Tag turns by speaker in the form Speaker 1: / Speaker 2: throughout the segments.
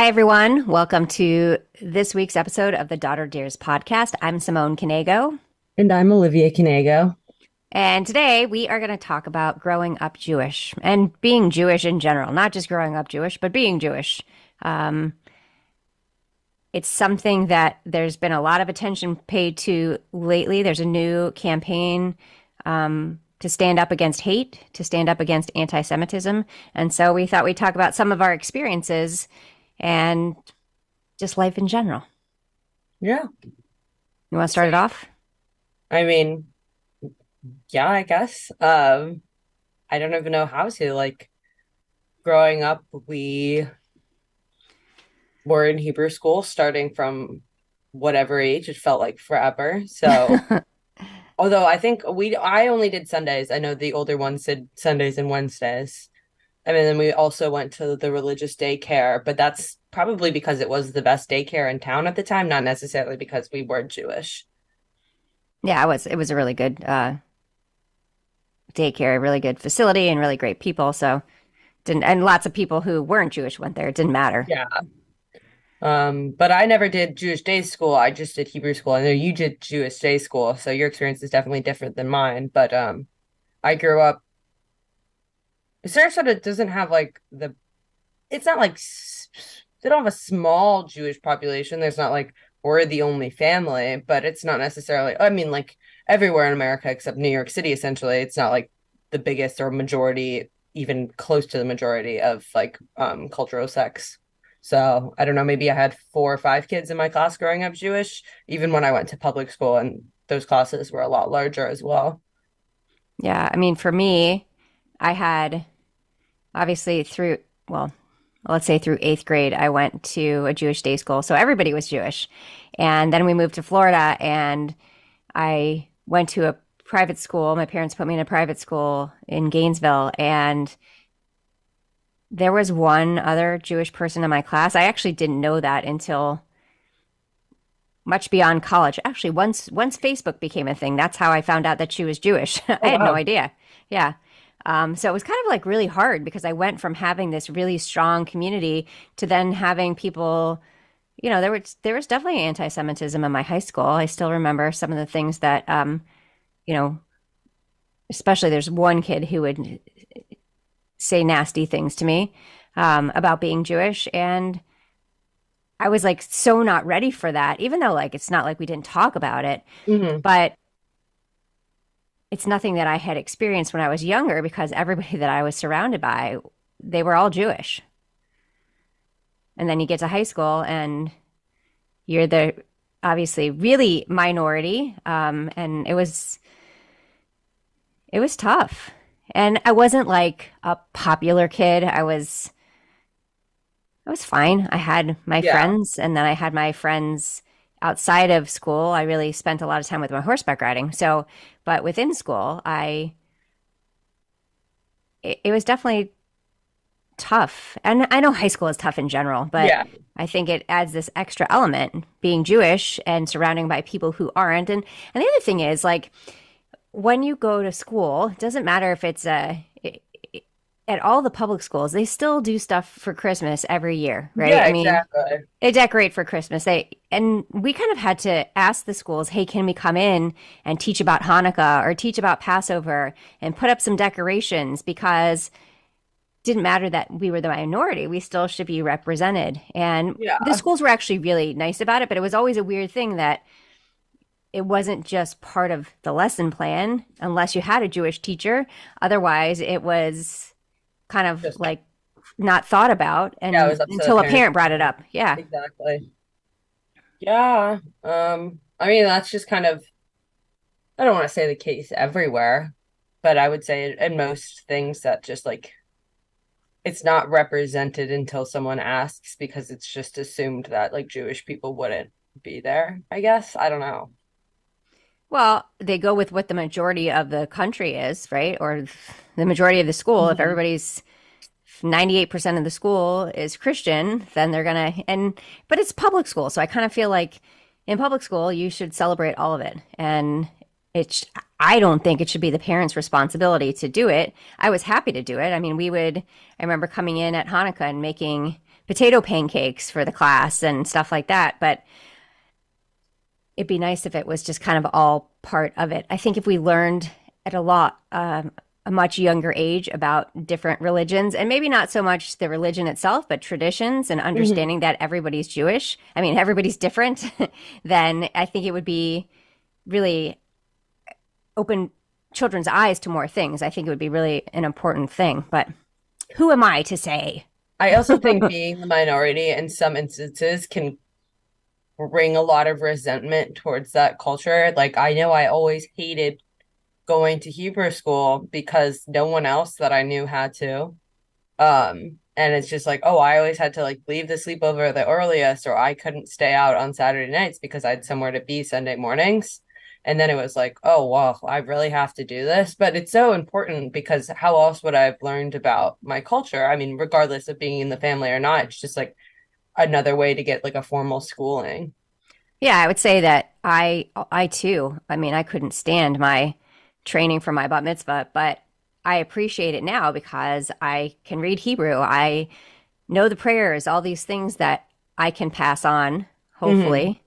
Speaker 1: Hi, everyone. Welcome to this week's episode of the Daughter Dears podcast. I'm Simone Canego,
Speaker 2: And I'm Olivia Canego.
Speaker 1: and today we are going to talk about growing up Jewish and being Jewish in general, not just growing up Jewish, but being Jewish. Um, it's something that there's been a lot of attention paid to lately. There's a new campaign to stand up against hate, to stand up against anti-Semitism. And so we thought we'd talk about some of our experiences and just life in general.
Speaker 2: Yeah.
Speaker 1: You want to start it off?
Speaker 2: I mean, yeah, I guess. I don't even know how to. Growing up, we were in Hebrew school starting from whatever age. It felt like forever. So, although I only did Sundays. I know the older ones did Sundays and Wednesdays. And then we also went to the religious daycare, but that's probably because it was the best daycare in town at the time, not necessarily because we were Jewish.
Speaker 1: Yeah, it was a really good daycare, really good facility, and really great people. So didn't and lots of people who weren't Jewish went there. It didn't matter.
Speaker 2: Yeah. But I never did Jewish day school. I just did Hebrew school. I know you did Jewish day school, so your experience is definitely different than mine. But I grew up. Sarasota doesn't have like the. It's not like they don't have a small Jewish population. There's not like we're the only family, but it's not necessarily. I mean, like everywhere in America except New York City, essentially, it's not like the biggest or majority, even close to the majority of like cultural sects. So I don't know, maybe I had four or five kids in my class growing up Jewish, even when I went to public school, and those classes were a lot larger as well.
Speaker 1: Yeah, I mean, for me, I had obviously well, let's say through eighth grade, I went to a Jewish day school, so everybody was Jewish, and then we moved to Florida, and I went to a private school. My parents put me in a private school in Gainesville, and there was one other Jewish person in my class. I actually didn't know that until much beyond college. Actually, once Facebook became a thing, that's how I found out that she was Jewish.
Speaker 2: Oh
Speaker 1: I had no
Speaker 2: wow.
Speaker 1: idea. Yeah. So it was kind of like really hard because I went from having this really strong community to then having people, there was definitely anti-Semitism in my high school. I still remember some of the things that, you know, especially there's one kid who would say nasty things to me about being Jewish, and I was like so not ready for that, even though like it's not like we didn't talk about it,
Speaker 2: Hmm.
Speaker 1: but it's nothing that I had experienced when I was younger because everybody that I was surrounded by, they were all Jewish. And then you get to high school and you're the obviously really minority. And it was tough. And I wasn't like a popular kid. I was fine. I had my
Speaker 2: Yeah.
Speaker 1: friends, and then I had my friends outside of school. I really spent a lot of time with my horseback riding. So, but within school, it was definitely tough. And I know high school is tough in general, but
Speaker 2: Yeah.
Speaker 1: I think it adds this extra element being Jewish and surrounding by people who aren't. And the other thing is like when you go to school, it doesn't matter if it's at all the public schools, they still do stuff for Christmas every year, right?
Speaker 2: Yeah,
Speaker 1: I mean,
Speaker 2: exactly.
Speaker 1: they decorate for Christmas. And we kind of had to ask the schools, "Hey, can we come in and teach about Hanukkah or teach about Passover and put up some decorations because it didn't matter that we were the minority, we still should be represented." And the
Speaker 2: Yeah.
Speaker 1: schools were actually really nice about it, but it was always a weird thing that it wasn't just part of the lesson plan unless you had a Jewish teacher. Otherwise, it was kind of
Speaker 2: Just
Speaker 1: like not thought about
Speaker 2: yeah, it
Speaker 1: and
Speaker 2: was up to the
Speaker 1: until a
Speaker 2: parents.
Speaker 1: parent brought it up. Yeah.
Speaker 2: Exactly. Yeah. I mean that's just kind of I don't want to say the case everywhere, but I would say in most things that just like it's not represented until someone asks because it's just assumed that like Jewish people wouldn't be there, I guess. I don't know.
Speaker 1: Well, they go with what the majority of the country is, right? Or the majority of the school. If
Speaker 2: Mhm.
Speaker 1: everybody's 98% of the school is Christian, then they're gonna but it's public school, so I kind of feel like in public school you should celebrate all of it. And it's I don't think it should be the parents' responsibility to do it. I was happy to do it. I mean, I remember coming in at Hanukkah and making potato pancakes for the class and stuff like that. But it'd be nice if it was just kind of all part of it. I think if we learned at a much younger age about different religions, and maybe not so much the religion itself, but traditions and
Speaker 2: Hmm.
Speaker 1: understanding that everybody's Jewish. I mean, everybody's different. Then I think it would be really open children's eyes to more things. I think it would be really an important thing. But who am I to say?
Speaker 2: I also think being the minority in some instances can bring a lot of resentment towards that culture. Like, I know I always hated going to Hebrew school because no one else that I knew had to. And it's just like, oh, I always had to like leave the sleepover the earliest, or I couldn't stay out on Saturday nights because I had somewhere to be Sunday mornings. And then it was like, oh, well, I really have to do this. But it's so important because how else would I have learned about my culture? I mean, regardless of being in the family or not, it's just like another way to get like a formal schooling.
Speaker 1: Yeah, I would say that I too. I mean, I couldn't stand my training for my bat mitzvah, but I appreciate it now because I can read Hebrew. I know the prayers, all these things that I can pass on,
Speaker 2: Hmm.
Speaker 1: hopefully,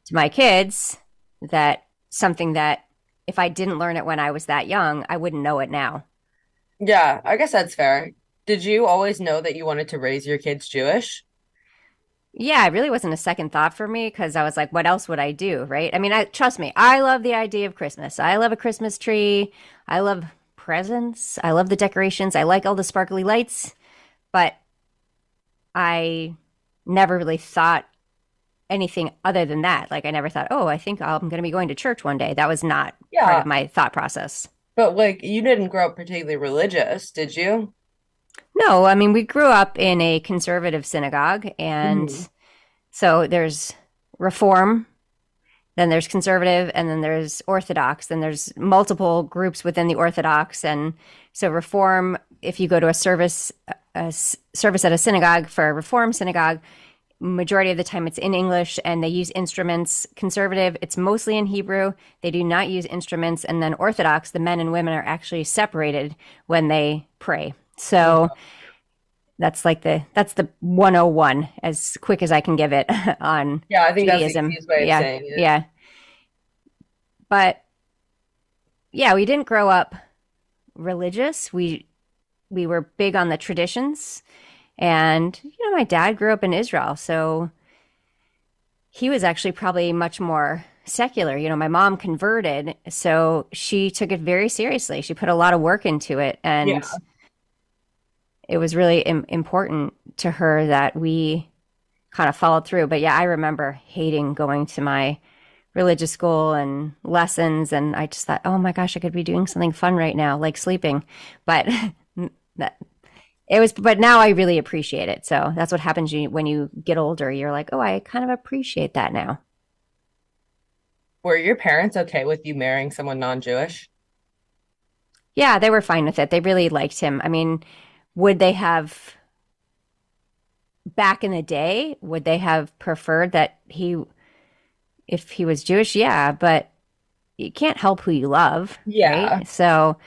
Speaker 1: to my kids. That something that if I didn't learn it when I was that young, I wouldn't know it now.
Speaker 2: Yeah, I guess that's fair. Did you always know that you wanted to raise your kids Jewish?
Speaker 1: Yeah, it really wasn't a second thought for me because I was like, what else would I do, right? I mean, I trust me, I love the idea of Christmas. I love a Christmas tree. I love presents. I love the decorations. I like all the sparkly lights, but I never really thought anything other than that. Like I never thought, "Oh, I think I'm going to be going to church one day." That was not part of
Speaker 2: Yeah,
Speaker 1: my thought process.
Speaker 2: but like you didn't grow up particularly religious, did you?
Speaker 1: No, I mean, we grew up in a conservative synagogue and
Speaker 2: Hmm.
Speaker 1: so there's reform. Then there's conservative, and then there's Orthodox. Then there's multiple groups within the Orthodox, and so Reform. If you go to a service at a synagogue for a Reform synagogue, majority of the time it's in English, and they use instruments. Conservative, it's mostly in Hebrew. They do not use instruments, and then Orthodox, the men and women are actually separated when they pray. So
Speaker 2: Okay.
Speaker 1: that's the 101 as quick as I can give it on
Speaker 2: Yeah, I think that's the
Speaker 1: Judaism.
Speaker 2: easiest way of
Speaker 1: Yeah,
Speaker 2: saying it.
Speaker 1: yeah. But yeah, we didn't grow up religious. We were big on the traditions, and my dad grew up in Israel, so he was actually probably much more secular. My mom converted, so she took it very seriously. She put a lot of work into it, and
Speaker 2: Yeah.
Speaker 1: it was really important to her that we kind of followed through. But yeah, I remember hating going to my religious school and lessons, and I just thought, oh my gosh, I could be doing something fun right now, like sleeping. But that it was, but now I really appreciate it. So that's what happens when you get older. You're like, oh, I kind of appreciate that now.
Speaker 2: Were your parents okay with you marrying someone non-Jewish?
Speaker 1: Yeah, they were fine with it. They really liked him. I mean, would they have back in the day? Would they have preferred that if he was Jewish? Yeah, but you can't help who you love,
Speaker 2: Yeah.
Speaker 1: right? So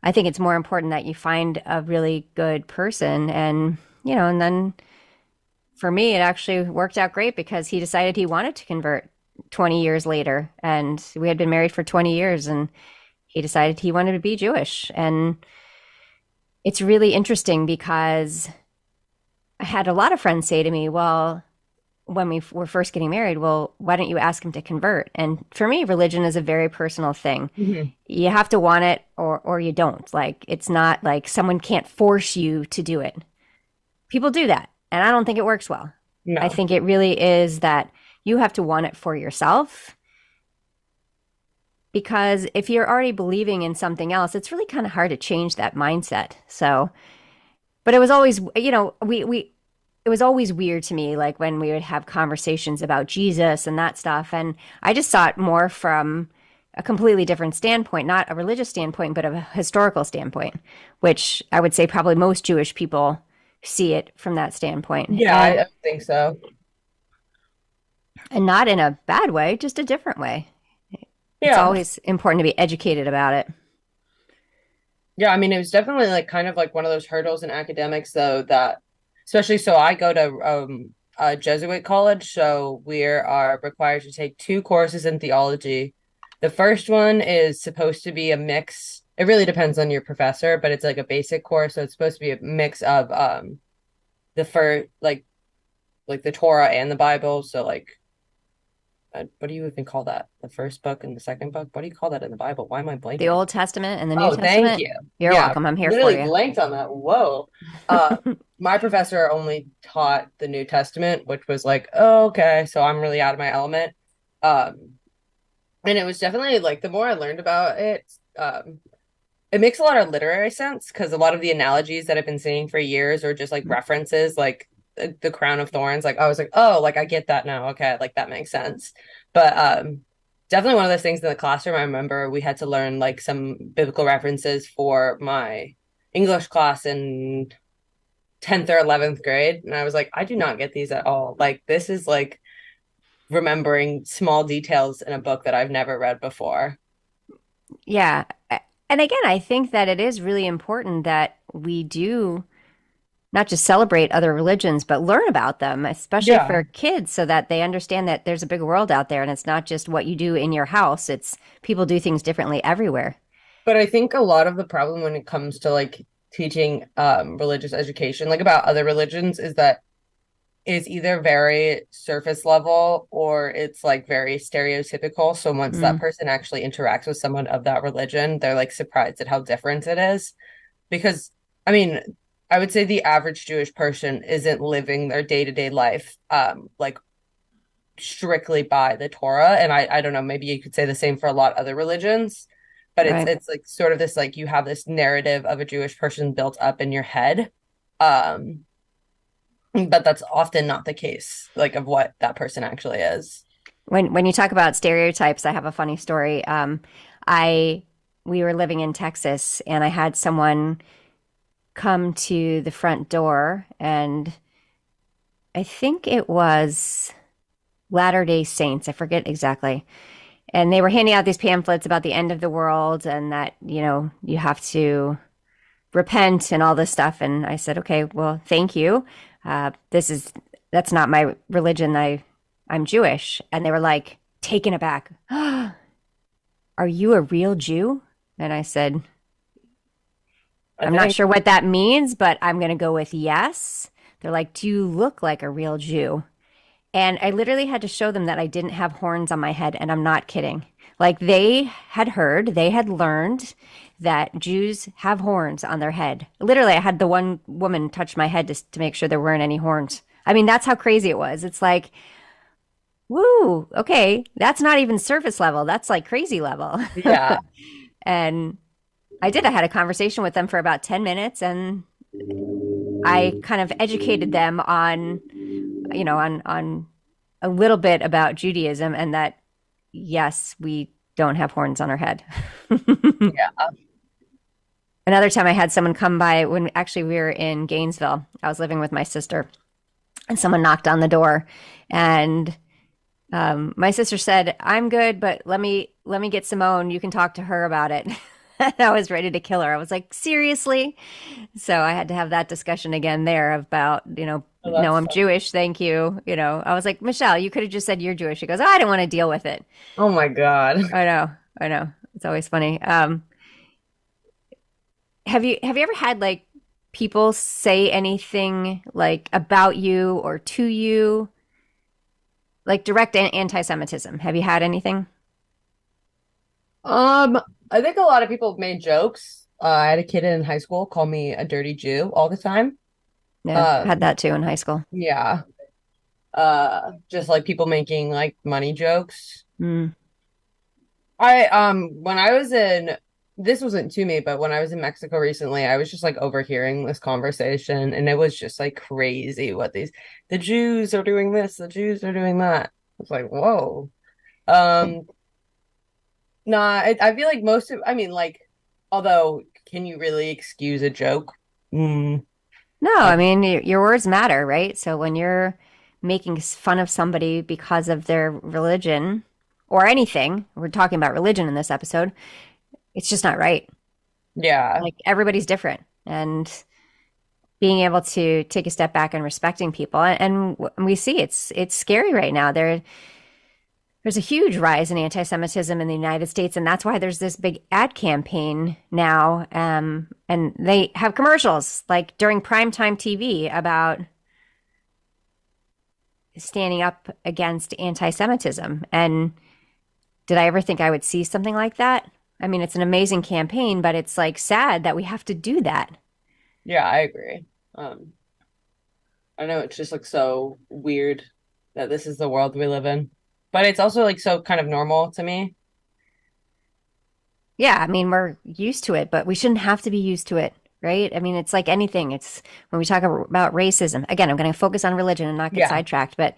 Speaker 1: I think it's more important that you find a really good person. And then for me, it actually worked out great because he decided he wanted to convert 20 years later. And we had been married for 20 years and he decided he wanted to be Jewish. And it's really interesting because I had a lot of friends say to me, well, when we were first getting married, well, why don't you ask him to convert? And for me, religion is a very personal thing.
Speaker 2: Hmm.
Speaker 1: You have to want it or you don't. Like, it's not like someone can't force you to do it. People do that. And I don't think it works well. I
Speaker 2: No.
Speaker 1: think it really is that you have to want it for yourself because if you're already believing in something else, it's really kind of hard to change that mindset. So, but it was always, we it was always weird to me, like when we would have conversations about Jesus and that stuff. And I just saw it more from a completely different standpoint, not a religious standpoint, but a historical standpoint, which I would say probably most Jewish people see it from that standpoint.
Speaker 2: Yeah, I think so.
Speaker 1: And not in a bad way, just a different way. It's
Speaker 2: Yeah.
Speaker 1: always important to be educated about it.
Speaker 2: Yeah, I mean, it was definitely like kind of like one of those hurdles in academics though that especially so I go to a Jesuit college, so we are required to take two courses in theology. The first one is supposed to be a mix. It really depends on your professor, but it's like a basic course, so it's supposed to be a mix of the first like the Torah and the Bible. So like what do you even call that? The first book and the second book? What do you call that in the Bible? Why am I
Speaker 1: The
Speaker 2: blanking?
Speaker 1: Old Testament and the New
Speaker 2: Oh, thank
Speaker 1: Testament.
Speaker 2: you.
Speaker 1: You're
Speaker 2: Yeah,
Speaker 1: welcome. I'm here for
Speaker 2: literally
Speaker 1: you.
Speaker 2: blanked on that. Whoa. Uh, my professor only taught the New Testament, which was like, oh, okay, so I'm really out of my element. Um, and it was definitely like the more I learned about it, it makes a lot of literary sense because a lot of the analogies that I've been seeing for years are just like references, like the crown of thorns. Like I was like, oh, like I get that now. Okay, like that makes sense. But definitely one of those things in the classroom. I remember we had to learn like some biblical references for my English class in 10th or 11th grade, and I was like, I do not get these at all. Like this is like remembering small details in a book that I've never read before.
Speaker 1: Yeah. And again, I think that it is really important that we do not just celebrate other religions, but learn about them, especially
Speaker 2: Yeah.
Speaker 1: for kids, so that they understand that there's a big world out there and it's not just what you do in your house. It's people do things differently everywhere.
Speaker 2: But I think a lot of the problem when it comes to like teaching religious education, like about other religions, is that it's either very surface level or it's like very stereotypical. So once that
Speaker 1: Mm,
Speaker 2: person actually interacts with someone of that religion, they're like surprised at how different it is. Because I mean, I would say the average Jewish person isn't living their day-to-day life like strictly by the Torah. And I don't know, maybe you could say the same for a lot of other religions, but
Speaker 1: right.
Speaker 2: it's like sort of this like you have this narrative of a Jewish person built up in your head. Um, but that's often not the case, like of what that person actually is.
Speaker 1: When you talk about stereotypes, I have a funny story. I we were living in Texas, and I had someone come to the front door, and I think it was Latter-day Saints. I forget exactly. And they were handing out these pamphlets about the end of the world and that, you have to repent and all this stuff. And I said, okay, well, thank you. That's not my religion. I'm Jewish. And they were like taken aback. Are you a real Jew? And I said,
Speaker 2: I
Speaker 1: I'm not
Speaker 2: think
Speaker 1: sure what that means, but I'm going to go with yes. They're like, do you look like a real Jew? And I literally had to show them that I didn't have horns on my head, and I'm not kidding. Like they had learned that Jews have horns on their head. Literally, I had the one woman touch my head to make sure there weren't any horns. I mean, that's how crazy it was. It's like, woo, okay, that's not even surface level. That's like crazy level.
Speaker 2: yeah.
Speaker 1: And I did. I had a conversation with them for about 10 minutes, and I kind of educated them on, on a little bit about Judaism and that, yes, we don't have horns on our head.
Speaker 2: Yeah.
Speaker 1: Another time I had someone come by when actually we were in Gainesville. I was living with my sister and someone knocked on the door and my sister said, "I'm good, but let me get Simone. You can talk to her about it." I was ready to kill her. I was like, "Seriously?" So I had to have that discussion again there about,
Speaker 2: Oh,
Speaker 1: no,
Speaker 2: that's
Speaker 1: I'm
Speaker 2: funny.
Speaker 1: Jewish. Thank you. I was like, "Michelle, you could have just said you're Jewish." She goes, "Oh, I don't want to deal with it."
Speaker 2: Oh my God.
Speaker 1: I know. I know. It's always funny. Have you ever had like people say anything like about you or to you, like direct anti-Semitism? Have you had anything?
Speaker 2: Um, I think a lot of people have made jokes. I had a kid in high school call me a dirty Jew all the time.
Speaker 1: Yeah, had
Speaker 2: Um,
Speaker 1: that too in high school.
Speaker 2: yeah. Just like people making like money jokes.
Speaker 1: Mm.
Speaker 2: I when I was in this wasn't to me, but when I was in Mexico recently, I was just like overhearing this conversation and it was just like crazy what the Jews are doing this, the Jews are doing that. It's like, whoa. Um, nah, I feel like most of I mean like although can you really excuse a joke? Mm,
Speaker 1: No,
Speaker 2: I,
Speaker 1: I mean your words matter, right? So when you're making fun of somebody because of their religion or anything, we're talking about religion in this episode, it's just not right.
Speaker 2: yeah.
Speaker 1: Like everybody's different. And being able to take a step back and respecting people. And we see it's scary right now. There's a huge rise in anti-Semitism in the United States, and that's why there's this big ad campaign now. And they have commercials like during primetime TV about standing up against anti-Semitism. And did I ever think I would see something like that? I mean, it's an amazing campaign, but it's like sad that we have to do that.
Speaker 2: Yeah, I agree. I know it's just like so weird that this is the world we live in. But it's also like so kind of normal to me.
Speaker 1: Yeah, I mean, we're used to it, but we shouldn't have to be used to it, right? I mean, it's like anything. It's when we talk about racism, again, I'm going to focus on religion and not get
Speaker 2: Yeah.
Speaker 1: sidetracked, but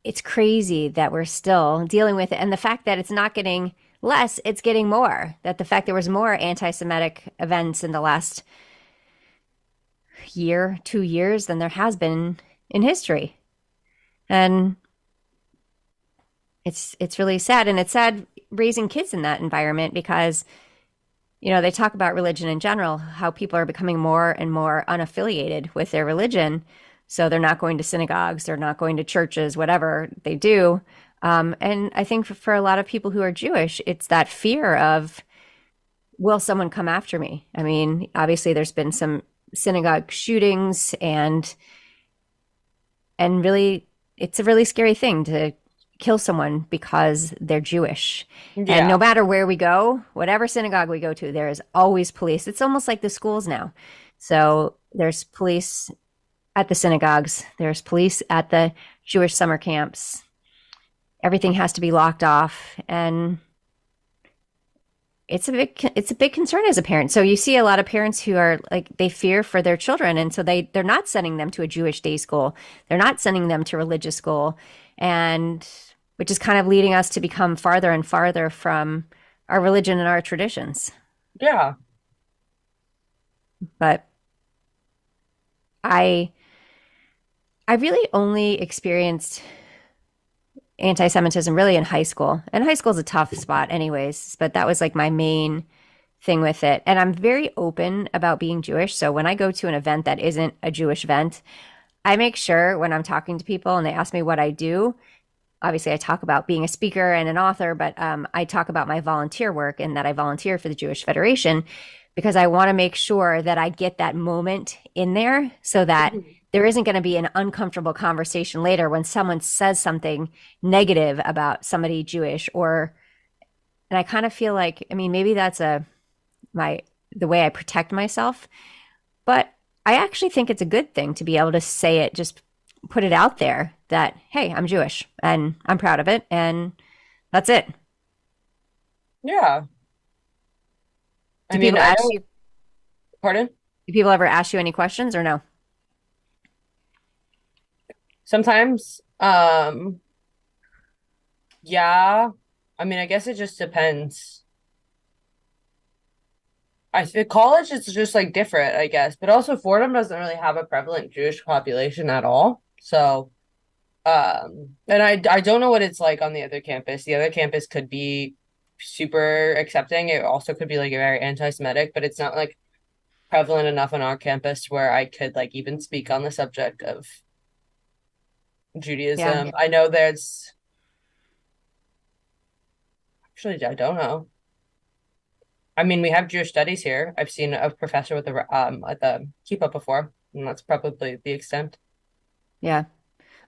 Speaker 1: it's crazy that we're still dealing with it. And the fact that it's not getting less, it's getting more. That the fact there was more anti-Semitic events in the last year, 2 years than there has been in history. And it's really sad. And it's sad raising kids in that environment because they talk about religion in general, how people are becoming more and more unaffiliated with their religion. So they're not going to synagogues, they're not going to churches, whatever they do. And I think for a lot of people who are Jewish, it's that fear of, will someone come after me? I mean, obviously, there's been some synagogue shootings, and really, it's a really scary thing to kill someone because they're Jewish. And no
Speaker 2: Yeah.
Speaker 1: matter where we go, whatever synagogue we go to, there is always police. It's almost like the schools now. So there's police at the synagogues, there's police at the Jewish summer camps. Everything has to be locked off. And it's a big concern as a parent. So you see a lot of parents who are like they fear for their children, and so they're not sending them to a Jewish day school. They're not sending them to religious school, and which is kind of leading us to become farther and farther from our religion and our traditions.
Speaker 2: Yeah.
Speaker 1: But I I really only experienced anti-Semitism really in high school. And high school is a tough spot anyways, but that was like my main thing with it. And I'm very open about being Jewish. So when I go to an event that isn't a Jewish event, I make sure when I'm talking to people and they ask me what I do, obviously I talk about being a speaker and an author, but I talk about my volunteer work and that I volunteer for the Jewish Federation because I want to make sure that I get that moment in there so that
Speaker 2: Mhm.
Speaker 1: there isn't going to be an uncomfortable conversation later when someone says something negative about somebody Jewish or and I kind of feel like I mean maybe that's a my the way I protect myself, but I actually think it's a good thing to be able to say it, just put it out there that, hey, I'm Jewish and I'm proud of it. And that's it.
Speaker 2: Yeah. I
Speaker 1: Do
Speaker 2: mean,
Speaker 1: people
Speaker 2: I
Speaker 1: ask
Speaker 2: don't,
Speaker 1: you,
Speaker 2: pardon?
Speaker 1: do people ever ask you any questions or no?
Speaker 2: Sometimes, yeah. I mean, I guess it just depends. I think college is just like different, I guess. But also Fordham doesn't really have a prevalent Jewish population at all. So, and I don't know what it's like on the other campus. The other campus could be super accepting. It also could be like very anti-Semitic, but it's not like prevalent enough on our campus where I could like even speak on the subject of
Speaker 1: Yeah.
Speaker 2: Judaism. I know there's actually I don't know. I mean, we have Jewish studies here. I've seen a professor with the at the keep up before, and that's probably the extent.
Speaker 1: Yeah.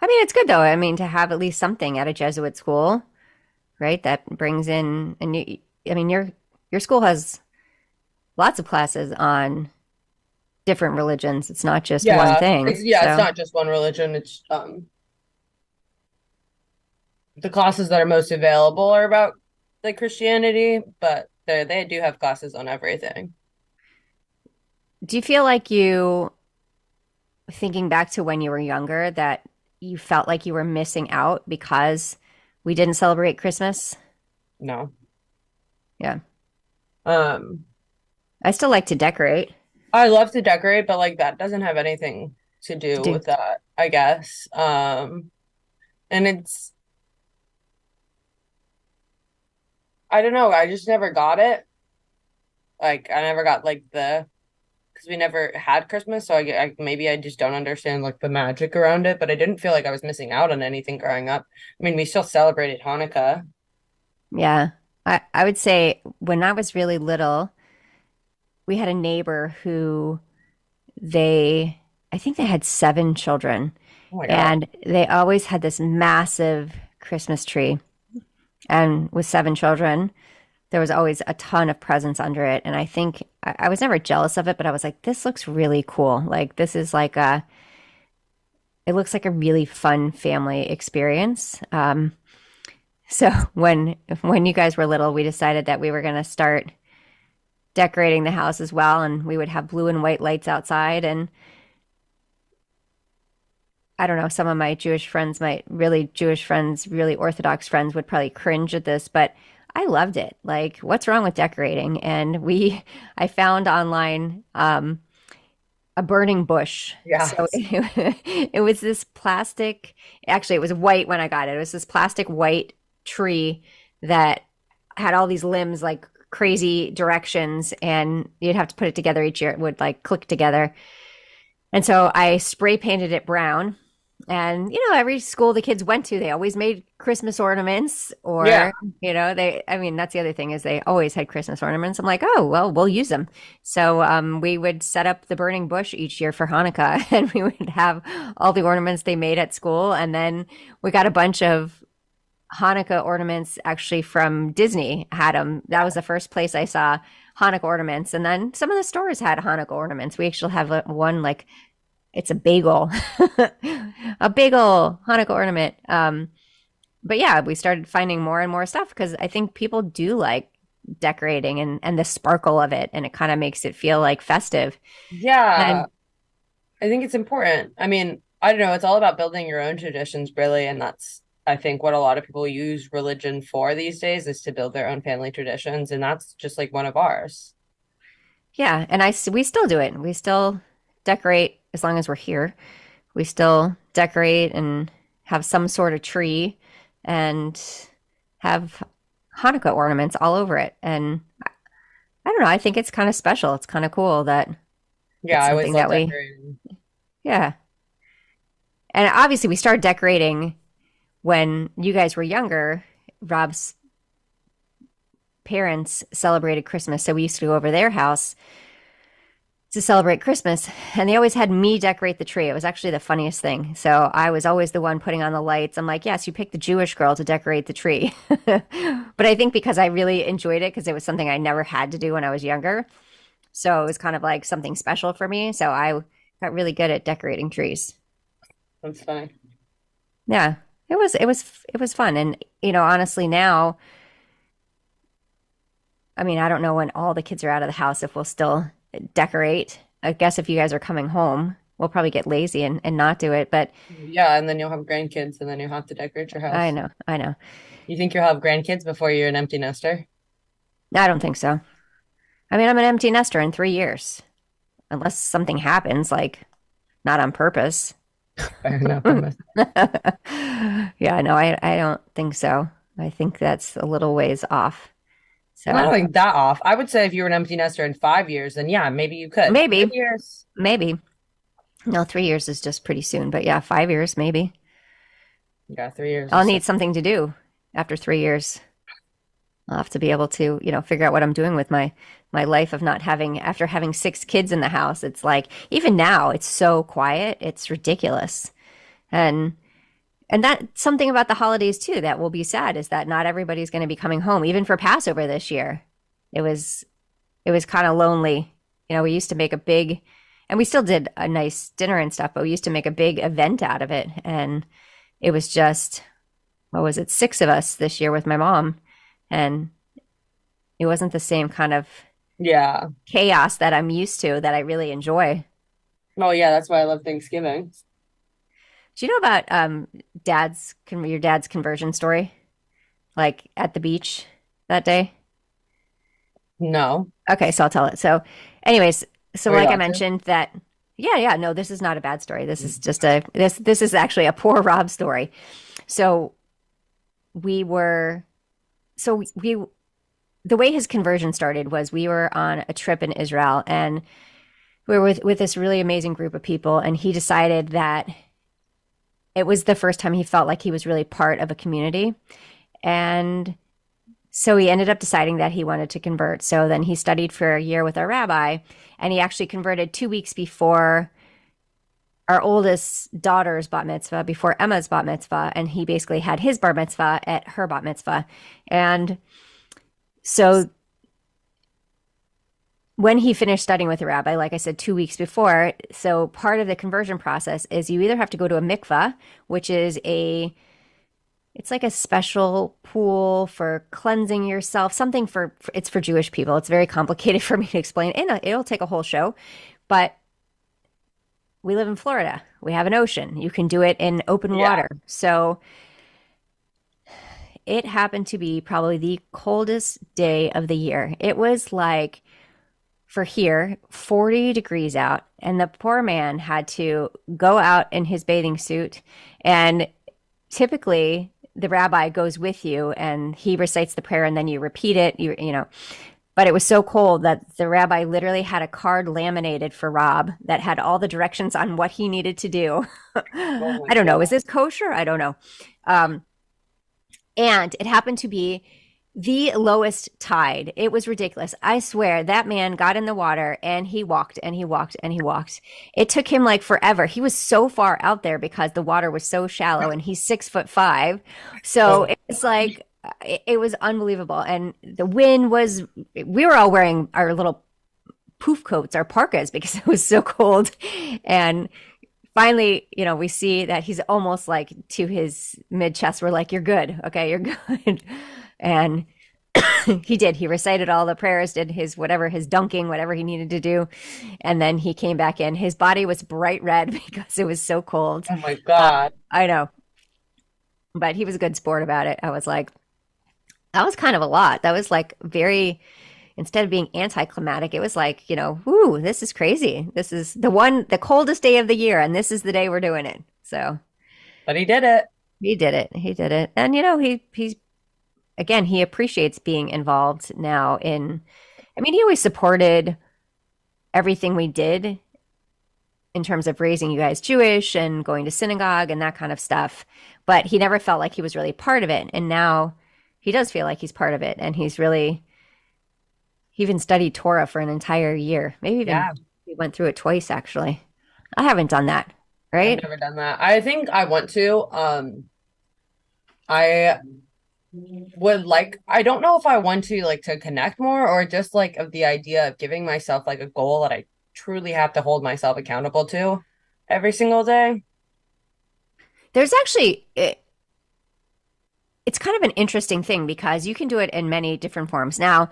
Speaker 1: I mean, it's good though. I mean, to have at least something at a Jesuit school, right? That brings in, and I mean, your school has lots of classes on different religions. It's not just one thing.
Speaker 2: It's
Speaker 1: So,
Speaker 2: not just one religion. It's the classes that are most available are about like Christianity, but they do have classes on everything.
Speaker 1: do you feel like you thinking back to when you were younger that you felt like you were missing out because we didn't celebrate Christmas?
Speaker 2: No.
Speaker 1: Yeah.
Speaker 2: Um,
Speaker 1: I still like to decorate.
Speaker 2: I love to decorate, but like that doesn't have anything to
Speaker 1: To
Speaker 2: do
Speaker 1: do.
Speaker 2: with that, I guess. And it's I don't know, I just never got it. Like I never got like the because we never had Christmas, so maybe I just don't understand like the magic around it, but I didn't feel like I was missing out on anything growing up. I mean, we still celebrated Hanukkah.
Speaker 1: Yeah. I would say when I was really little, we had a neighbor who I think they had 7 children,
Speaker 2: Oh my God.
Speaker 1: and they always had this massive Christmas tree. And with 7 children, there was always a ton of presents under it. And I think I was never jealous of it, but I was like, this looks really cool. Like, this is like it looks like a really fun family experience. So when you guys were little, we decided that we were going to start decorating the house as well, and we would have blue and white lights outside. And I don't know, some of my Jewish friends, my really Jewish friends, really Orthodox friends would probably cringe at this, but I loved it. Like, what's wrong with decorating? I found online a burning bush. So
Speaker 2: Yes.
Speaker 1: it was this plastic, actually, it was white when I got it. It was this plastic white tree that had all these limbs, like crazy directions, and you'd have to put it together each year. It would like click together. And so I spray painted it brown. And, every school the kids went to, they always made Christmas ornaments
Speaker 2: Yeah.
Speaker 1: or, I mean, that's the other thing is they always had Christmas ornaments. I'm like, oh, well, we'll use them. So we would set up the burning bush each year for Hanukkah and we would have all the ornaments they made at school. And then we got a bunch of Hanukkah ornaments actually from Disney had them. That was the first place I saw Hanukkah ornaments. And then some of the stores had Hanukkah ornaments. We actually have one like it's a bagel, a bagel Hanukkah ornament. But yeah, we started finding more and more stuff because I think people do like decorating and the sparkle of it, and it kind of makes it feel like festive.
Speaker 2: Yeah.
Speaker 1: And
Speaker 2: I think it's important. I mean, I don't know, it's all about building your own traditions, really, and that's I think what a lot of people use religion for these days is to build their own family traditions, and that's just like one of ours.
Speaker 1: yeah, and we still do it. We still decorate as long as we're here. We still decorate and have some sort of tree and have Hanukkah ornaments all over it. And I don't know, I think it's kind of special. It's kind of cool that
Speaker 2: Yeah,
Speaker 1: it's
Speaker 2: I always
Speaker 1: something
Speaker 2: love
Speaker 1: that
Speaker 2: decorating.
Speaker 1: yeah. And obviously, we started decorating when you guys were younger. Rob's parents celebrated Christmas, so we used to go over their house to celebrate Christmas, and they always had me decorate the tree. It was actually the funniest thing. So I was always the one putting on the lights. I'm like, yes, you picked the Jewish girl to decorate the tree. But I think because I really enjoyed it, because it was something I never had to do when I was younger. So it was kind of like something special for me. So I got really good at decorating trees.
Speaker 2: That's funny.
Speaker 1: Yeah, it was fun. And honestly, now, I mean, I don't know when all the kids are out of the house if we'll still decorate. I guess if you guys are coming home, we'll probably get lazy and not do it. But
Speaker 2: Yeah, and then you'll have grandkids, and then you'll have to decorate your
Speaker 1: I
Speaker 2: house.
Speaker 1: know, I know.
Speaker 2: You think you'll have grandkids before you're an empty nester?
Speaker 1: I don't think so. I mean, I'm an empty nester in 3 years, unless something happens, like not on purpose.
Speaker 2: Fair enough. I'm a-
Speaker 1: Yeah, no, I don't think so. I think that's a little ways off.
Speaker 2: I
Speaker 1: So
Speaker 2: don't think that off. I would say if you were an empty nester in 5 years, then yeah, maybe you could.
Speaker 1: maybe,
Speaker 2: 5 years.
Speaker 1: maybe. No, 3 years is just pretty soon. But yeah, 5 years, maybe.
Speaker 2: Yeah, 3 years
Speaker 1: I'll
Speaker 2: is so.
Speaker 1: need something to do after 3 years. I'll have to be able to, figure out what I'm doing with my life of not having after having 6 kids in the house. It's like even now it's so quiet. It's ridiculous. And that's something about the holidays too that will be sad is that not everybody's going to be coming home even for Passover this year. It was it was kind of lonely. We used to make a big and we still did a nice dinner and stuff, but we used to make a big event out of it and it was just what was it, 6 of us this year with my mom. And it wasn't the same kind of
Speaker 2: Yeah.
Speaker 1: chaos that I'm used to that I really enjoy.
Speaker 2: Oh yeah, that's why I love Thanksgiving.
Speaker 1: Do you know about your dad's conversion story? Like at the beach that day?
Speaker 2: No.
Speaker 1: Okay, so I'll tell it. So, anyways, so
Speaker 2: Are we
Speaker 1: like I
Speaker 2: allowed to?
Speaker 1: mentioned that yeah, yeah, no, this is not a bad story. This is just this is actually a poor Rob story. So we were so we the way his conversion started was we were on a trip in Israel and we were with this really amazing group of people, and he decided that it was the first time he felt like he was really part of a community. And so he ended up deciding that he wanted to convert. So then he studied for a year with our rabbi, and he actually converted 2 weeks before our oldest daughter's bat mitzvah, before Emma's bat mitzvah. And he basically had his bar mitzvah at her bat mitzvah. And so when he finished studying with the rabbi, like I said, 2 weeks before, so part of the conversion process is you either have to go to a mikvah, which is it's like a special pool for cleansing yourself, something it's for Jewish people. It's very complicated for me to explain, and it'll take a whole show. But we live in Florida. We have an ocean. You can do it in open
Speaker 2: Yeah.
Speaker 1: water. So it happened to be probably the coldest day of the year. It was like, for here, 40 degrees out, and the poor man had to go out in his bathing suit. And typically, the rabbi goes with you and he recites the prayer and then you repeat it, but it was so cold that the rabbi literally had a card laminated for Rob that had all the directions on what he needed to do.
Speaker 2: Oh my
Speaker 1: I don't know. Is
Speaker 2: God.
Speaker 1: this kosher? I don't know. Um, and it happened to be the lowest tide. It was ridiculous. I swear that man got in the water and he walked and he walked and he walked. It took him like forever. He was so far out there because the water was so shallow and he's 6'5". So
Speaker 2: Oh,
Speaker 1: it was like, it was unbelievable. And the wind was, we were all wearing our little poof coats, our parkas, because it was so cold. And finally, we see that he's almost like to his mid chest. We're like, you're good. Okay, you're good. And he did. He recited all the prayers, did his whatever, his dunking, whatever he needed to do. And then he came back in. His body was bright red because it was so cold.
Speaker 2: oh my God.
Speaker 1: I know, but he was a good sport about it. I was like, that was kind of a lot. That was like very, instead of being anticlimactic, it was like, whoo, this is crazy. This is the coldest day of the year, and this is the day we're doing it. So
Speaker 2: But he did it.
Speaker 1: he did it. He did it. And he's again, he appreciates being involved now I mean, he always supported everything we did in terms of raising you guys Jewish and going to synagogue and that kind of stuff. But he never felt like he was really part of it. And now he does feel like he's part of it. And he even studied Torah for an entire year. Maybe even
Speaker 2: Yeah.
Speaker 1: he went through it twice, actually. I haven't done that,
Speaker 2: I've
Speaker 1: right?
Speaker 2: never done that. I think I want to. I I don't know if I want to like to connect more or just like of the idea of giving myself like a goal that I truly have to hold myself accountable to every single day.
Speaker 1: There's actually, it's kind of an interesting thing because you can do it in many different forms. Now,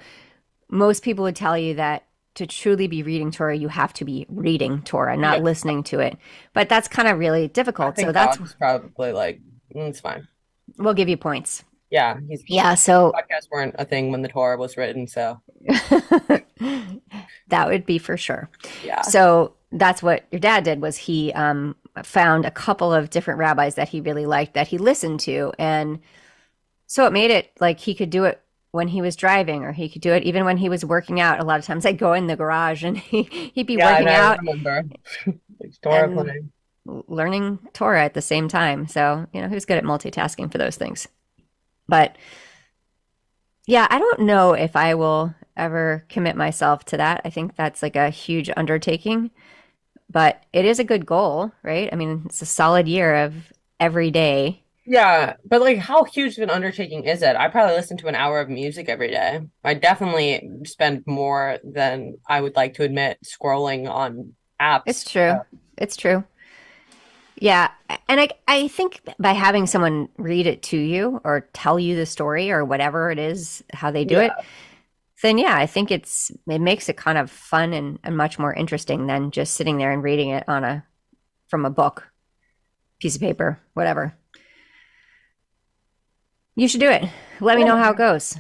Speaker 1: most people would tell you that to truly be reading Torah, you have to be reading Torah, not
Speaker 2: Yeah.
Speaker 1: listening to it. But that's kind of really
Speaker 2: I
Speaker 1: difficult. So
Speaker 2: think
Speaker 1: that's,
Speaker 2: God is probably like, it's fine.
Speaker 1: we'll give you points.
Speaker 2: Yeah, he's
Speaker 1: Yeah. So
Speaker 2: podcasts weren't a thing when the Torah was written, so
Speaker 1: that would be for sure.
Speaker 2: yeah.
Speaker 1: So that's what your dad did was he found a couple of different rabbis that he really liked that he listened to. And so it made it like he could do it when he was driving or he could do it even when he was working out. A lot of times I'd go in the garage and he'd be
Speaker 2: Yeah, and
Speaker 1: working
Speaker 2: I
Speaker 1: out
Speaker 2: remember like Torah
Speaker 1: and
Speaker 2: playing.
Speaker 1: learning Torah at the same time. So, he was good at multitasking for those things. But yeah, I don't know if I will ever commit myself to that. I think that's like a huge undertaking, but it is a good goal, right? I mean, it's a solid year of every day.
Speaker 2: Yeah, but like how huge of an undertaking is it? I probably listen to an hour of music every day. I definitely spend more than I would like to admit scrolling on
Speaker 1: It's
Speaker 2: apps.
Speaker 1: true. It's true. Yeah. And I think by having someone read it to you or tell you the story or whatever it is, how they do
Speaker 2: Yeah.
Speaker 1: it, then yeah, I think it makes it kind of fun and much more interesting than just sitting there and reading it from a book, piece of paper, whatever. You should do it. Let me know how it goes.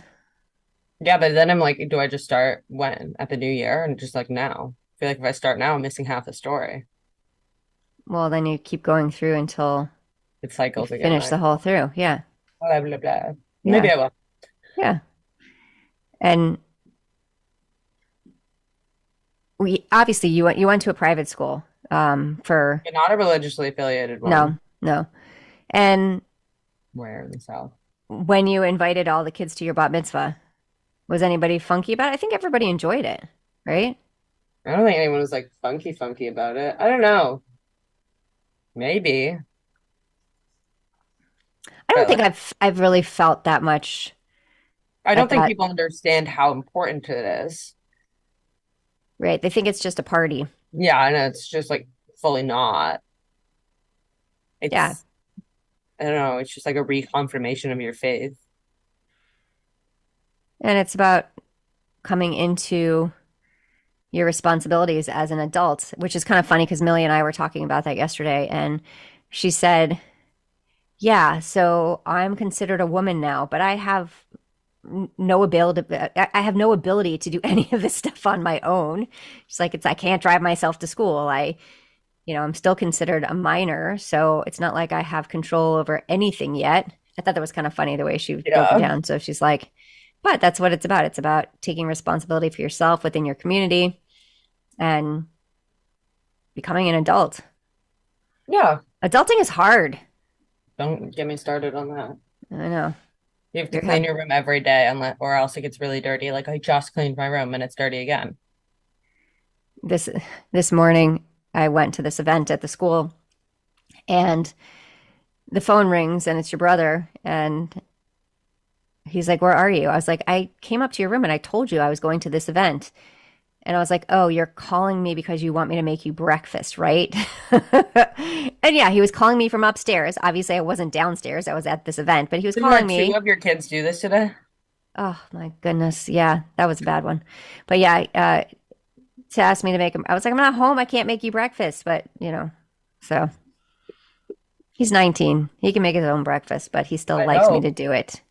Speaker 2: Yeah, but then I'm like, do I just start when? At the new year? And just like now. I feel like if I start now, I'm missing half the story.
Speaker 1: Well, then you keep going through until
Speaker 2: It
Speaker 1: you
Speaker 2: cycles again,
Speaker 1: finish
Speaker 2: right?
Speaker 1: the whole through. Yeah.
Speaker 2: Blah, blah, blah. Maybe
Speaker 1: Yeah.
Speaker 2: I will.
Speaker 1: Yeah. And we obviously you went to a private school for
Speaker 2: And not a religiously affiliated one.
Speaker 1: no, no. And
Speaker 2: Where in the South?
Speaker 1: when you invited all the kids to your bat mitzvah, was anybody funky about it? I think everybody enjoyed it, right?
Speaker 2: I don't think anyone was like funky about it. I don't know. Maybe.
Speaker 1: I don't
Speaker 2: But
Speaker 1: think
Speaker 2: like
Speaker 1: I've really felt that much
Speaker 2: I don't
Speaker 1: at
Speaker 2: think
Speaker 1: that,
Speaker 2: people understand how important it is.
Speaker 1: right? They think it's just a party.
Speaker 2: Yeah, I know it's just like fully not.
Speaker 1: Yeah.
Speaker 2: It's I don't know, it's just like a reconfirmation of your faith.
Speaker 1: And it's about coming into your responsibilities as an adult, which is kind of funny because Millie and I were talking about that yesterday. And she said, yeah, so I'm considered a woman now, but I have no ability. I have no ability to do any of this stuff on my own. It's like I can't drive myself to school. I'm still considered a minor, so it's not like I have control over anything yet. I thought that was kind of funny the way she broke it
Speaker 2: Yeah.
Speaker 1: down. So she's like, but that's what it's about. It's about taking responsibility for yourself within your community and becoming an adult.
Speaker 2: Yeah.
Speaker 1: Adulting is hard.
Speaker 2: Don't get me started on that.
Speaker 1: I know.
Speaker 2: You have to
Speaker 1: You
Speaker 2: clean
Speaker 1: have
Speaker 2: your room every day unless or else it gets really dirty. Like I just cleaned my room and it's dirty again.
Speaker 1: this this morning I went to this event at the school and the phone rings and it's your brother and he's like, "Where are you?" I was like, "I came up to your room and I told you I was going to this event." And I was like, "Oh, you're calling me because you want me to make you breakfast, right?" And yeah, he was calling me from upstairs. Obviously, I wasn't downstairs. I was at this event, but he was
Speaker 2: So you
Speaker 1: calling
Speaker 2: had two
Speaker 1: me.
Speaker 2: of your kids do this today?
Speaker 1: Oh my goodness. Yeah, that was a bad one. But yeah, to ask me to make him, I was like, "I'm not home. I can't make you breakfast." But, so he's 19. He can make his own breakfast, but he still
Speaker 2: I
Speaker 1: likes me
Speaker 2: hope.
Speaker 1: to do it.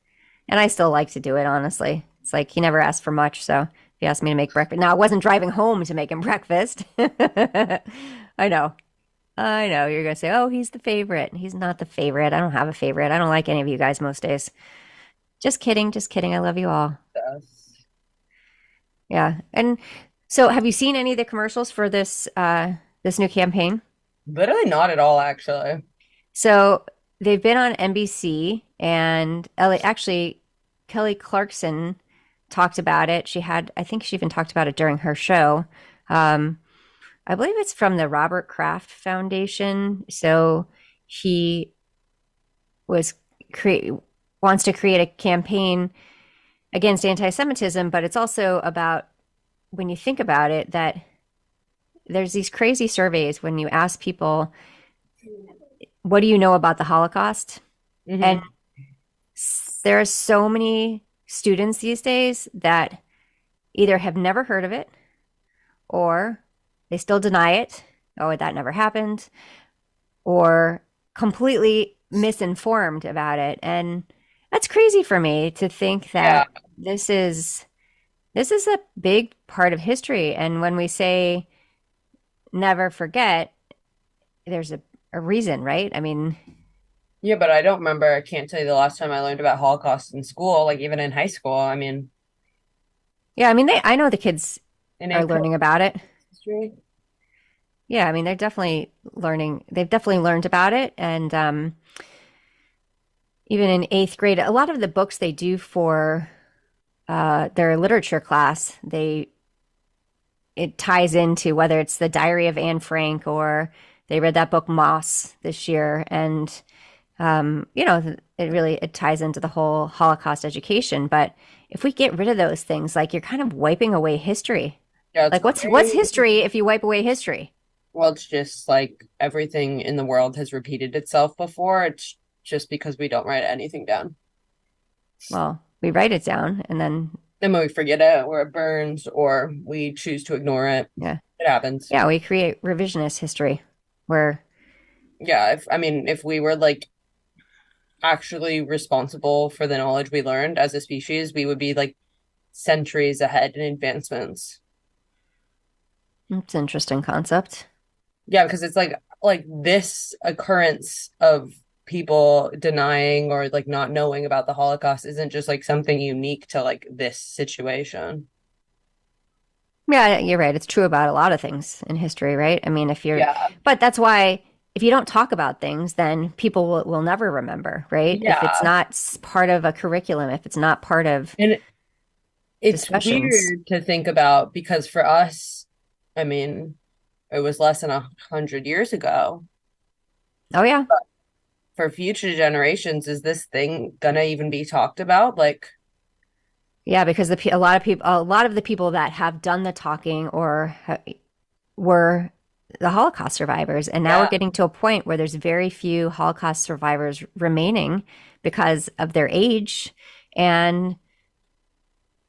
Speaker 1: And I still like to do it, honestly. It's like he never asked for much, so he asked me to make breakfast. Now, I wasn't driving home to make him breakfast. I know. I know. You're going to say, oh, he's the favorite. He's not the favorite. I don't have a favorite. I don't like any of you guys most days. Just kidding. Just kidding. I love you all.
Speaker 2: Yes.
Speaker 1: Yeah. And so have you seen any of the commercials for this new campaign?
Speaker 2: Literally not at all, actually.
Speaker 1: So they've been on NBC and Ellie, actually Kelly Clarkson talked about it. I think she even talked about it during her show. Um, I believe it's from the Robert Kraft Foundation. So he was create wants to create a campaign against anti-Semitism, but it's also about when you think about it that there's these crazy surveys when you ask people, what do you know about the Holocaust? And
Speaker 2: Hmm.
Speaker 1: there are so many students these days that either have never heard of it or they still deny it. Oh, that never happened, or completely misinformed about it. And that's crazy for me to think
Speaker 2: Yeah.
Speaker 1: that this is this is a big part of history. And when we say never forget, there's a reason, right? I mean,
Speaker 2: Yeah, but I don't remember. I can't tell you the last time I learned about Holocaust in school, like even in high school. I mean,
Speaker 1: yeah, I mean, I know the kids
Speaker 2: in
Speaker 1: are
Speaker 2: AP
Speaker 1: learning about it.
Speaker 2: history.
Speaker 1: Yeah, I mean, they're definitely learning. They've definitely learned about it. And even in eighth grade, a lot of the books they do for their literature class, it ties into whether it's the Diary of Anne Frank or they read that book Moss this year, and it ties into the whole Holocaust education. But if we get rid of those things, like you're kind of wiping away history.
Speaker 2: Yeah, it's
Speaker 1: Like what's
Speaker 2: very
Speaker 1: history if you wipe away history?
Speaker 2: well, it's just like everything in the world has repeated itself before. It's just because we don't write anything down.
Speaker 1: Well, we write it down and then
Speaker 2: Then when we forget it, or it burns, or we choose to ignore it,
Speaker 1: yeah,
Speaker 2: it happens.
Speaker 1: yeah, we create revisionist history where
Speaker 2: Yeah, if I mean, if we were like actually responsible for the knowledge we learned as a species, we would be like centuries ahead in advancements.
Speaker 1: it's an interesting concept.
Speaker 2: Yeah, because it's like this occurrence of people denying or like not knowing about the Holocaust isn't just like something unique to like this situation.
Speaker 1: Yeah, you're right. It's true about a lot of things in history, right? I mean,
Speaker 2: Yeah.
Speaker 1: but that's why if you don't talk about things, then people will never remember, right? If it's
Speaker 2: Yeah.
Speaker 1: not part of a curriculum, if it's not part of
Speaker 2: And it's
Speaker 1: discussions.
Speaker 2: weird to think about because for us, I mean, it was less than 100 years ago.
Speaker 1: Oh, yeah.
Speaker 2: For future generations, is this thing gonna even be talked about? Like,
Speaker 1: Yeah, because a lot of the people that have done the talking were the Holocaust survivors. And now we're
Speaker 2: yeah,
Speaker 1: getting to a point where there's very few Holocaust survivors remaining because of their age. And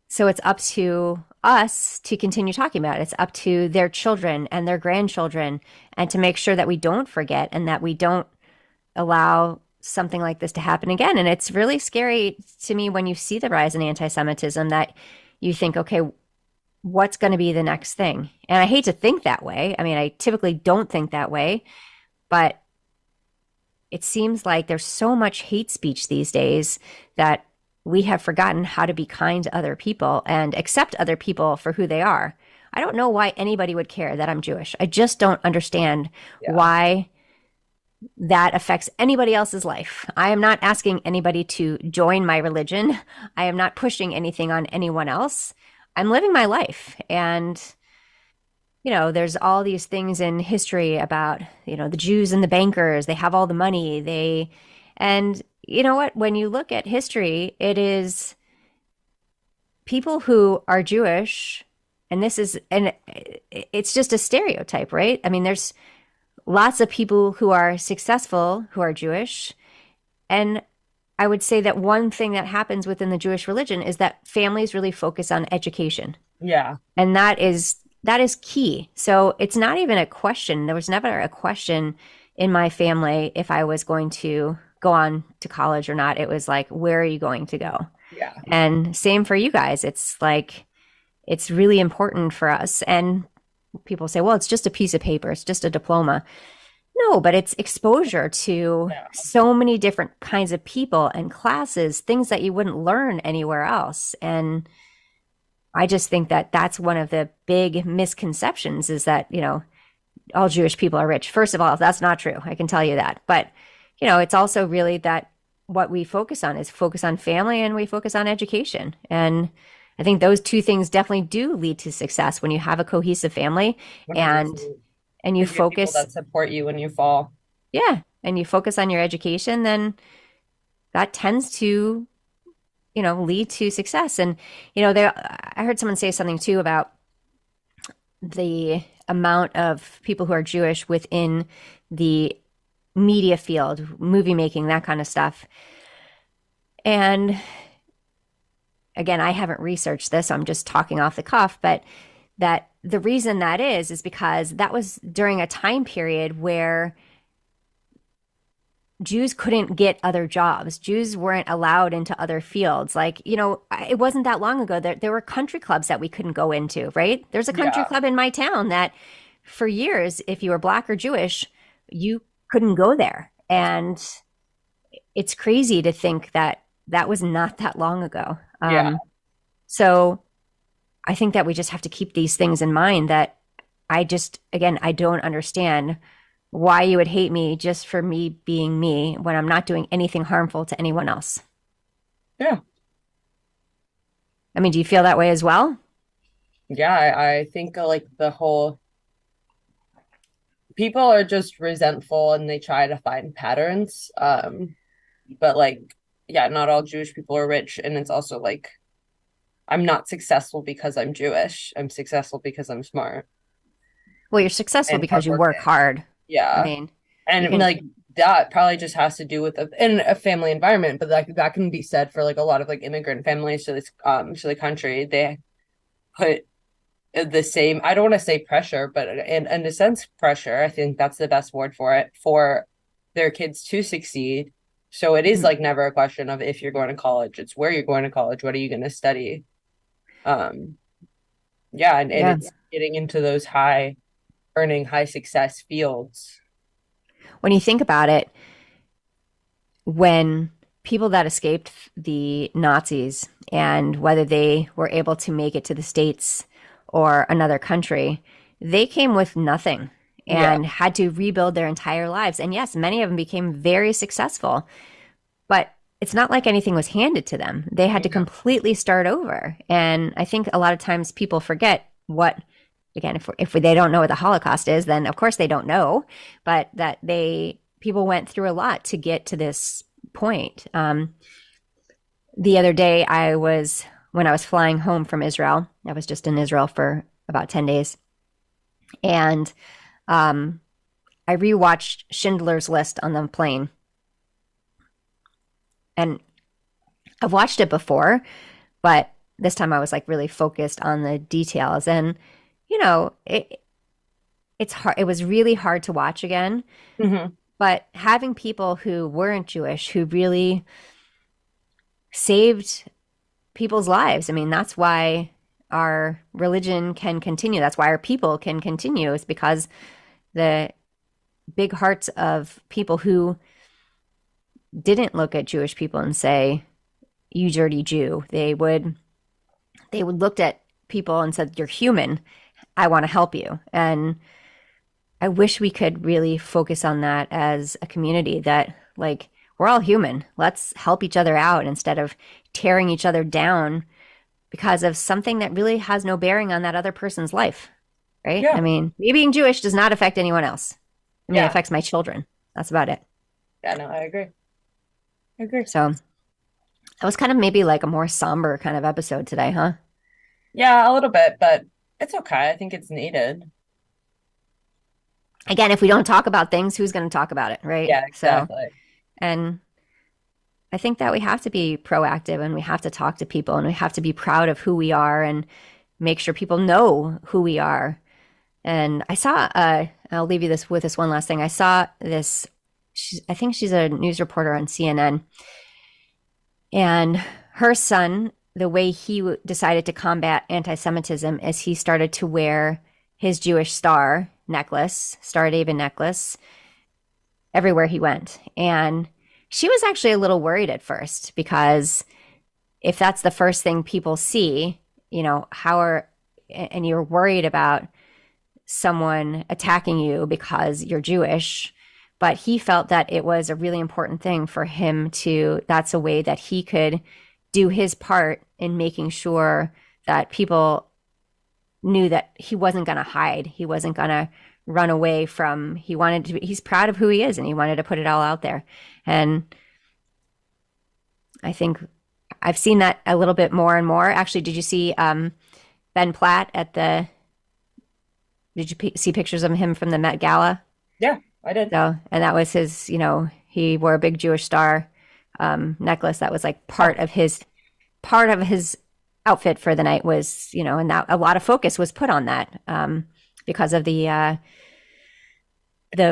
Speaker 1: so it's up to us to continue talking about it. It's up to their children and their grandchildren and to make sure that we don't forget and that we don't allow something like this to happen again. And it's really scary to me when you see the rise in anti Semitism that you think, okay, what's going to be the next thing? And I hate to think that way. I mean, I typically don't think that way, but it seems like there's so much hate speech these days that we have forgotten how to be kind to other people and accept other people for who they are. I don't know why anybody would care that I'm Jewish. I just don't understand
Speaker 2: yeah,
Speaker 1: why that affects anybody else's life. I am not asking anybody to join my religion. I am not pushing anything on anyone else. I'm living my life. And, there's all these things in history about, the Jews and the bankers. They have all the money. And you know what? When you look at history, it is people who are Jewish, and it's just a stereotype, right? I mean, there's lots of people who are successful who are Jewish. And I would say that one thing that happens within the Jewish religion is that families really focus on education.
Speaker 2: yeah,
Speaker 1: And that is key. So it's not even a question. There was never a question in my family if I was going to go on to college or not. It was like, where are you going to go?
Speaker 2: yeah,
Speaker 1: And same for you guys. It's like it's really important for us. And people say, well, it's just a piece of paper, it's just a diploma. No, but it's exposure to
Speaker 2: yeah,
Speaker 1: so many different kinds of people and classes, things that you wouldn't learn anywhere else. And I just think that that's one of the big misconceptions is that, all Jewish people are rich. First of all, that's not true. I can tell you that. But, it's also really that what we focus on is focus on family and we focus on education. And I think those two things definitely do lead to success when you have a cohesive family and
Speaker 2: 100%.
Speaker 1: and you
Speaker 2: Because you have people
Speaker 1: focus,
Speaker 2: that support you when you fall.
Speaker 1: yeah, and you focus on your education, then that tends to, lead to success. And, there I heard someone say something too about the amount of people who are Jewish within the media field, movie making, that kind of stuff. And again, I haven't researched this, so I'm just talking off the cuff, but that the reason that is because that was during a time period where Jews couldn't get other jobs. Jews weren't allowed into other fields. Like, it wasn't that long ago that there were country clubs that we couldn't go into, right? There's a country
Speaker 2: Yeah,
Speaker 1: club in my town that for years, if you were black or Jewish, you couldn't go there. And it's crazy to think that that was not that long ago.
Speaker 2: yeah,
Speaker 1: So I think that we just have to keep these things in mind that again, I don't understand why you would hate me just for me being me when I'm not doing anything harmful to anyone else.
Speaker 2: yeah,
Speaker 1: I mean, do you feel that way as well?
Speaker 2: yeah. I think like the whole people are just resentful and they try to find patterns. But like, yeah, not all Jewish people are rich, and it's also like I'm not successful because I'm Jewish. I'm successful because I'm smart
Speaker 1: Well, you're successful
Speaker 2: and
Speaker 1: because you work
Speaker 2: hardworking.
Speaker 1: hard. I
Speaker 2: Yeah.
Speaker 1: mean, you
Speaker 2: And
Speaker 1: can,
Speaker 2: like that probably just has to do with in a family environment, but like that can be said for like a lot of like immigrant families to the country. They put the same, I don't want to say pressure, but in a sense pressure. I think that's the best word for it, for their kids to succeed. So it is
Speaker 1: mhm.
Speaker 2: like never a question of if you're going to college, it's where you're going to college, what are you going to study? Um yeah, and
Speaker 1: Yeah.
Speaker 2: it's getting into those high earning, high success fields.
Speaker 1: When you think about it, when people that escaped the Nazis and whether they were able to make it to the States or another country, they came with nothing
Speaker 2: Yeah.
Speaker 1: and had to rebuild their entire lives. And yes, many of them became very successful, but it's not like anything was handed to them. They had to
Speaker 2: Yeah.
Speaker 1: completely start over. And I think a lot of times people forget what, again, if they don't know what the Holocaust is, then of course they don't know, but that people went through a lot to get to this point. The other day, when I was flying home from Israel, I was just in Israel for about 10 days. And um, I rewatched Schindler's List on the plane. And I've watched it before, but this time I was like really focused on the details. And, you know, it's hard. It was really hard to watch again.
Speaker 2: Hmm.
Speaker 1: But having people who weren't Jewish who really saved people's lives, I mean, that's why our religion can continue. That's why our people can continue, is because the big hearts of people who didn't look at Jewish people and say, "You dirty Jew." They would looked at people and said, "You're human. I want to help you." And I wish we could really focus on that as a community, that like we're all human. Let's help each other out instead of tearing each other down because of something that really has no bearing on that other person's life, right? I
Speaker 2: Yeah.
Speaker 1: mean, me being Jewish does not affect anyone else. I mean, it
Speaker 2: Yeah.
Speaker 1: affects my children. That's about it.
Speaker 2: Yeah, no, I agree. I agree.
Speaker 1: So that was kind of maybe like a more somber kind of episode today, huh?
Speaker 2: Yeah, a little bit, but it's okay. I think it's needed.
Speaker 1: Again, if we don't talk about things, who's going to talk about it, right?
Speaker 2: Yeah,
Speaker 1: So,
Speaker 2: exactly.
Speaker 1: and I think that we have to be proactive and we have to talk to people and we have to be proud of who we are and make sure people know who we are. And I'll leave you this with this one last thing. I saw this, I think she's a news reporter on CNN, and her son, the way he decided to combat anti Semitism is he started to wear his Jewish star necklace, Star David necklace, everywhere he went. And she was actually a little worried at first because if that's the first thing people see, and you're worried about someone attacking you because you're Jewish. But he felt that it was a really important thing for him that's a way that he could do his part in making sure that people knew that he wasn't going to hide. He wasn't going to run away from, he's proud of who he is and he wanted to put it all out there. And I think I've seen that a little bit more and more. Actually, did you see Ben Platt did you see pictures of him from the Met Gala?
Speaker 2: Yeah, I did.
Speaker 1: So, and that was his, he wore a big Jewish star necklace. That was like
Speaker 2: Yeah.
Speaker 1: part of his outfit for the night was, and that a lot of focus was put on that because of the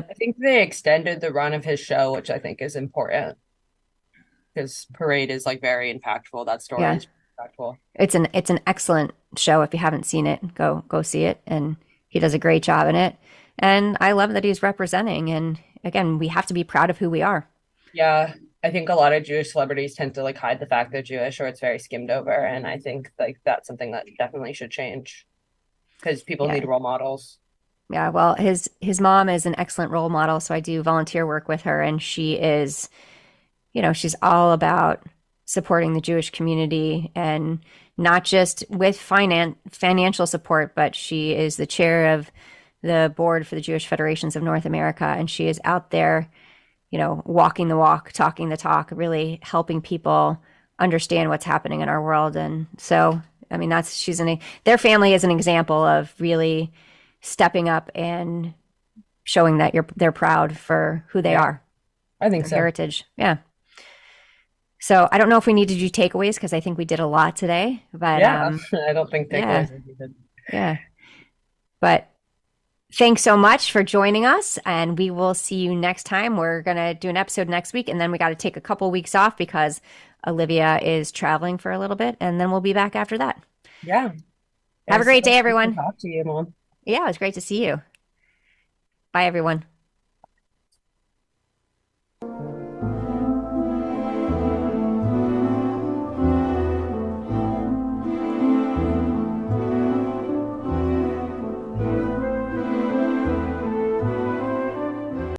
Speaker 2: I think they extended the run of his show, which I think is important because Parade is like very impactful. That story
Speaker 1: yeah,
Speaker 2: is impactful.
Speaker 1: it's an excellent show. If you haven't seen it, go see it. And he does a great job in it. And I love that he's representing. And again, we have to be proud of who we are.
Speaker 2: Yeah, I think a lot of Jewish celebrities tend to like hide the fact they're Jewish or it's very skimmed over. And I think like that's something that definitely should change because people need
Speaker 1: Yeah.
Speaker 2: role models.
Speaker 1: Yeah, well, his mom is an excellent role model, so I do volunteer work with her, and she is, she's all about supporting the Jewish community and not just with financial support, but she is the chair of the board for the Jewish Federations of North America, and she is out there, walking the walk, talking the talk, really helping people understand what's happening in our world. And so, I mean, their family is an example of really stepping up and showing that they're proud for who they
Speaker 2: Yeah,
Speaker 1: are,
Speaker 2: I think
Speaker 1: their
Speaker 2: so.
Speaker 1: heritage. Yeah. So I don't know if we need to do takeaways because I think we did a lot today, but
Speaker 2: Yeah, I don't think
Speaker 1: yeah,
Speaker 2: takeaways are needed.
Speaker 1: yeah. But thanks so much for joining us, and we will see you next time. We're gonna do an episode next week, and then we got to take a couple weeks off because Olivia is traveling for a little bit, and then we'll be back after that.
Speaker 2: Yeah, it
Speaker 1: Have a
Speaker 2: was so
Speaker 1: great day,
Speaker 2: nice to
Speaker 1: everyone.
Speaker 2: talk to you, Mom.
Speaker 1: Yeah, it was great to see you. Bye, everyone.